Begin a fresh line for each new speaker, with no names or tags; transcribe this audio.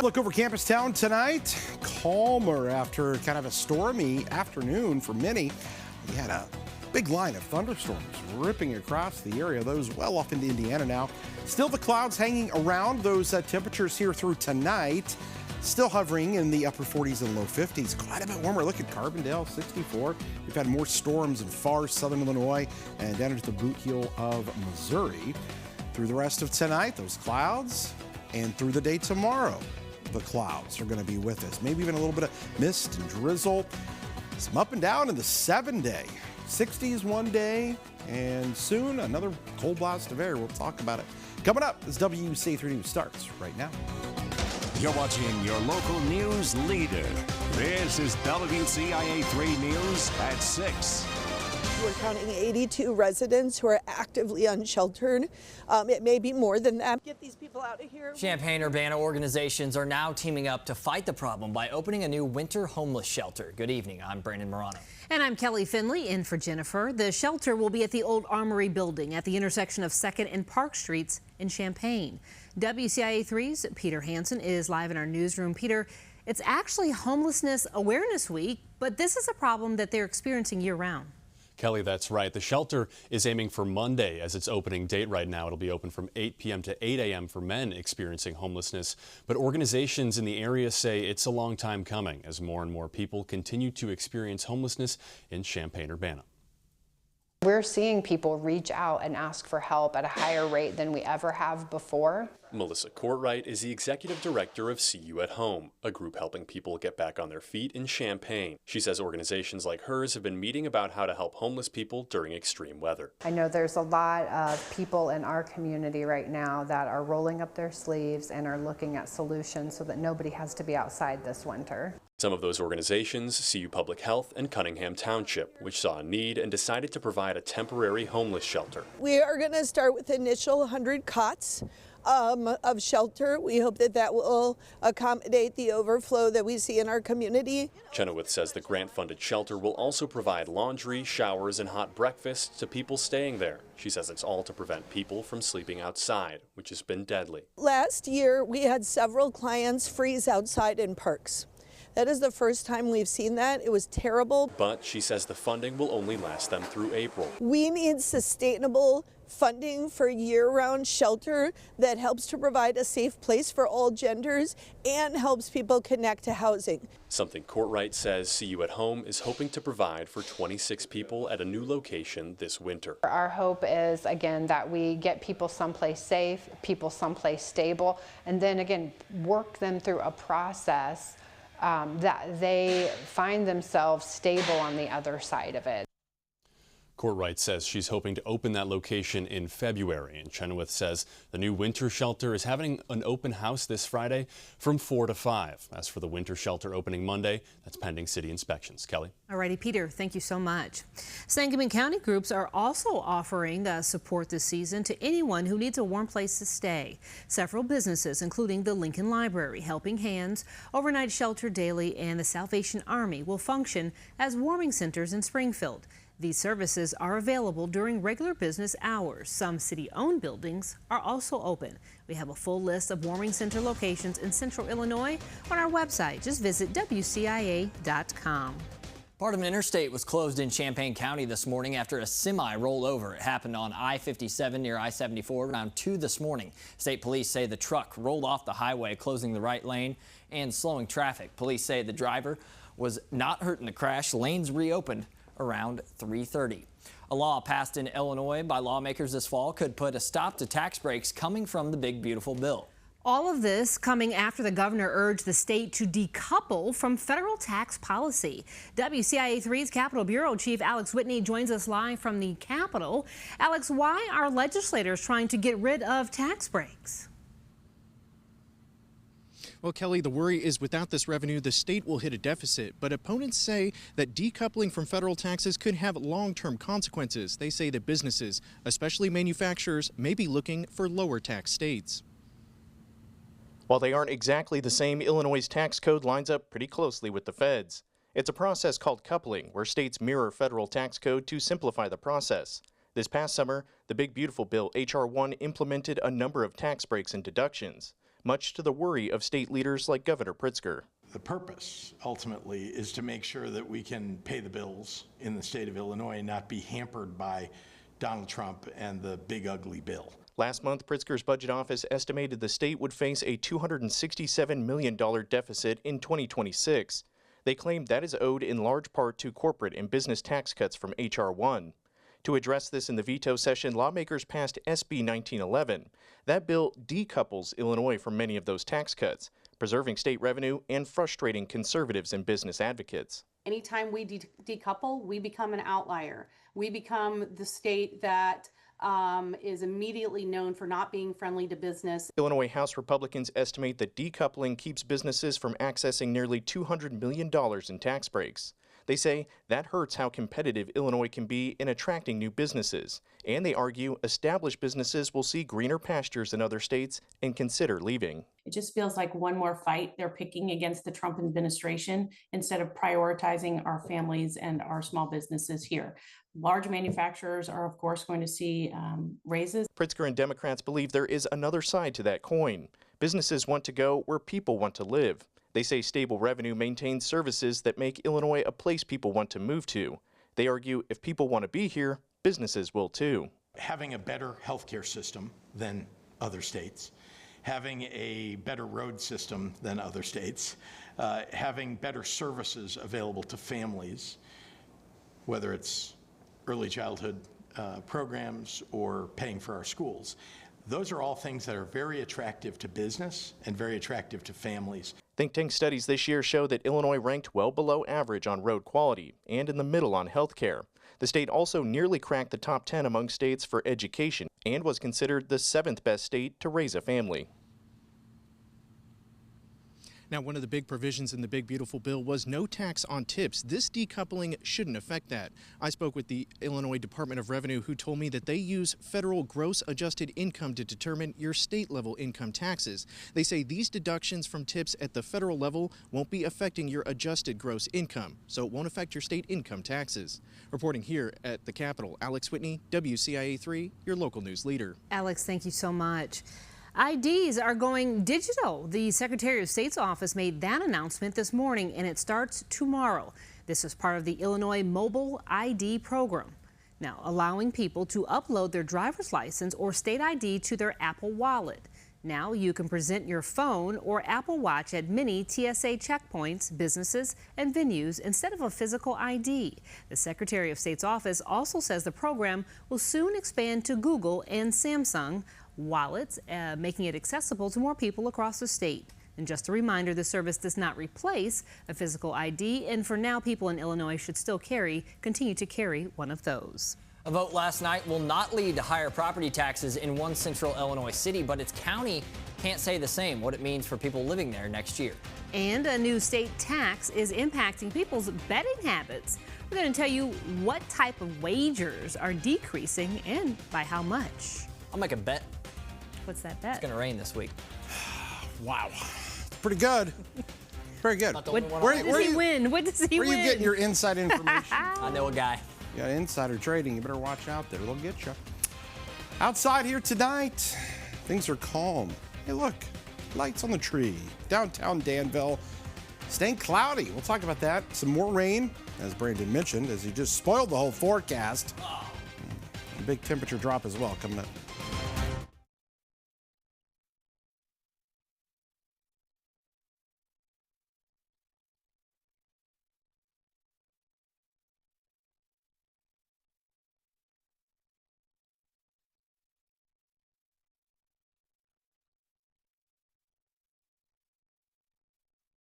Look over Campus Town tonight. Calmer after kind of a stormy afternoon for many. We had a big line of thunderstorms ripping across the area. Those well off into Indiana now. Still the clouds hanging around. Those temperatures here through tonight. Still hovering in the upper 40s and low 50s. Quite a bit warmer. Look at Carbondale, 64. We've had more storms in far southern Illinois and down into the boot heel of Missouri. Through the rest of tonight, those clouds, and through the day tomorrow, the clouds are going to be with us. Maybe even a little bit of mist and drizzle. Some up and down in the 7-day. 60s one day, and soon another cold blast of air. We'll talk about it. Coming up as WCA 3 News starts right now.
You're watching your local news leader. This is WCIA 3 News at 6.
We're counting 82 residents who are actively unsheltered. It may be more than that. Get these people out of here.
Champaign-Urbana organizations are now teaming up to fight the problem by opening a new winter homeless shelter. Good evening. I'm Brandon Morano.
And I'm Kelly Finley in for Jennifer. The shelter will be at the old Armory building at the intersection of 2nd and Park Streets in Champaign. WCIA 3's Peter Hansen is live in our newsroom. Peter, it's actually Homelessness Awareness Week, but this is a problem that they're experiencing year-round.
Kelly, that's right. The shelter is aiming for Monday as its opening date right now. It'll be open from 8 p.m. to 8 a.m. for men experiencing homelessness. But organizations in the area say it's a long time coming as more and more people continue to experience homelessness in Champaign-Urbana.
We're seeing people reach out and ask for help at a higher rate than we ever have before.
Melissa Courtwright is the executive director of See You at Home, a group helping people get back on their feet in Champaign. She says organizations like hers have been meeting about how to help homeless people during extreme weather.
I know there's a lot of people in our community right now that are rolling up their sleeves and are looking at solutions so that nobody has to be outside this winter.
Some of those organizations, CU Public Health and Cunningham Township, which saw a need and decided to provide a temporary homeless shelter.
We are going to start with the initial 100 cots of shelter. We hope that that will accommodate the overflow that we see in our community.
Chenoweth says the grant-funded shelter will also provide laundry, showers, and hot breakfasts to people staying there. She says it's all to prevent people from sleeping outside, which has been deadly.
Last year, we had several clients freeze outside in parks. That is the first time we've seen that. It was terrible.
But she says the funding will only last them through April.
We need sustainable funding for year-round shelter that helps to provide a safe place for all genders and helps people connect to housing.
Something Courtwright says See You at Home is hoping to provide for 26 people at a new location this winter.
Our hope is, again, that we get people someplace safe, people someplace stable, and then again, work them through a process that they find themselves stable on the other side of it.
Courtwright says she's hoping to open that location in February, and Chenoweth says the new winter shelter is having an open house this Friday from 4 to 5. As for the winter shelter opening Monday, that's pending city inspections. Kelly?
All righty, Peter, thank you so much. Sangamon County groups are also offering support this season to anyone who needs a warm place to stay. Several businesses, including the Lincoln Library, Helping Hands, Overnight Shelter Daily, and the Salvation Army will function as warming centers in Springfield. These services are available during regular business hours. Some city-owned buildings are also open. We have a full list of warming center locations in Central Illinois on our website. Just visit WCIA.com.
Part of an interstate was closed in Champaign County this morning after a semi rolled over. It happened on I-57 near I-74 around 2 this morning. State police say the truck rolled off the highway, closing the right lane and slowing traffic. Police say the driver was not hurt in the crash. Lanes reopened around 3:30. A law passed in Illinois by lawmakers this fall could put a stop to tax breaks coming from the big beautiful bill.
All of this coming after the governor urged the state to decouple from federal tax policy. WCIA 3's Capitol Bureau Chief Alex Whitney joins us live from the Capitol. Alex, why are legislators trying to get rid of tax breaks?
Well, Kelly, the worry is without this revenue, the state will hit a deficit. But opponents say that decoupling from federal taxes could have long-term consequences. They say that businesses, especially manufacturers, may be looking for lower tax states. While they aren't exactly the same, Illinois' tax code lines up pretty closely with the feds. It's a process called coupling, where states mirror federal tax code to simplify the process. This past summer, the Big Beautiful Bill, H.R. 1, implemented a number of tax breaks and deductions. much to the worry of state leaders like Governor Pritzker.
The purpose, ultimately, is to make sure that we can pay the bills in the state of Illinois and not be hampered by Donald Trump and the big ugly bill.
Last month, Pritzker's budget office estimated the state would face a $267 million deficit in 2026. They claim that is owed in large part to corporate and business tax cuts from H.R. 1. To address this in the veto session, lawmakers passed SB 1911. That bill decouples Illinois from many of those tax cuts, preserving state revenue and frustrating conservatives and business advocates.
Anytime we decouple, we become an outlier. We become the state that is immediately known for not being friendly to business.
Illinois House Republicans estimate that decoupling keeps businesses from accessing nearly $200 million in tax breaks. They say that hurts how competitive Illinois can be in attracting new businesses, and they argue established businesses will see greener pastures in other states and consider leaving.
It just feels like one more fight they're picking against the Trump administration instead of prioritizing our families and our small businesses here. Large manufacturers are, of course, going to see raises.
Pritzker and Democrats believe there is another side to that coin. Businesses want to go where people want to live. They say stable revenue maintains services that make Illinois a place people want to move to. They argue if people want to be here, businesses will too.
Having a better healthcare system than other states, having a better road system than other states, having better services available to families, whether it's early childhood programs or paying for our schools. Those are all things that are very attractive to business and very attractive to families.
Think tank studies this year show that Illinois ranked well below average on road quality and in the middle on health care. The state also nearly cracked the top 10 among states for education and was considered the 7th best state to raise a family. Now, one of the big provisions in the Big Beautiful Bill was no tax on tips. This decoupling shouldn't affect that. I spoke with the Illinois Department of Revenue, who told me that they use federal gross adjusted income to determine your state-level income taxes. They say these deductions from tips at the federal level won't be affecting your adjusted gross income, so it won't affect your state income taxes. Reporting here at the Capitol, Alex Whitney, WCIA3, your local news leader.
Alex, thank you so much. IDs are going digital. The Secretary of State's office made that announcement this morning, and it starts tomorrow. This is part of the Illinois Mobile ID program. Now, allowing people to upload their driver's license or state ID to their Apple Wallet. Now you can present your phone or Apple Watch at many TSA checkpoints, businesses, and venues instead of a physical ID. The Secretary of State's office also says the program will soon expand to Google and Samsung wallets, making it accessible to more people across the state. And just a reminder, the service does not replace a physical ID, and for now, people in Illinois should still continue to carry one of those.
A vote last night will not lead to higher property taxes in one central Illinois city, but its county can't say the same, what it means for people living there next year.
And a new state tax is impacting people's betting habits. We're going to tell you what type of wagers are decreasing and by how much.
I'll make a bet.
What's that bet?
It's going to rain this week.
Wow. Pretty good. Very good.
What does he win? Where
are you getting your inside information?
I know a guy.
You got insider trading. You better watch out there. They'll get you. Outside here tonight, things are calm. Hey, look, lights on the tree. Downtown Danville, staying cloudy. We'll talk about that. Some more rain, as Brandon mentioned, as he just spoiled the whole forecast. A big temperature drop as well coming up.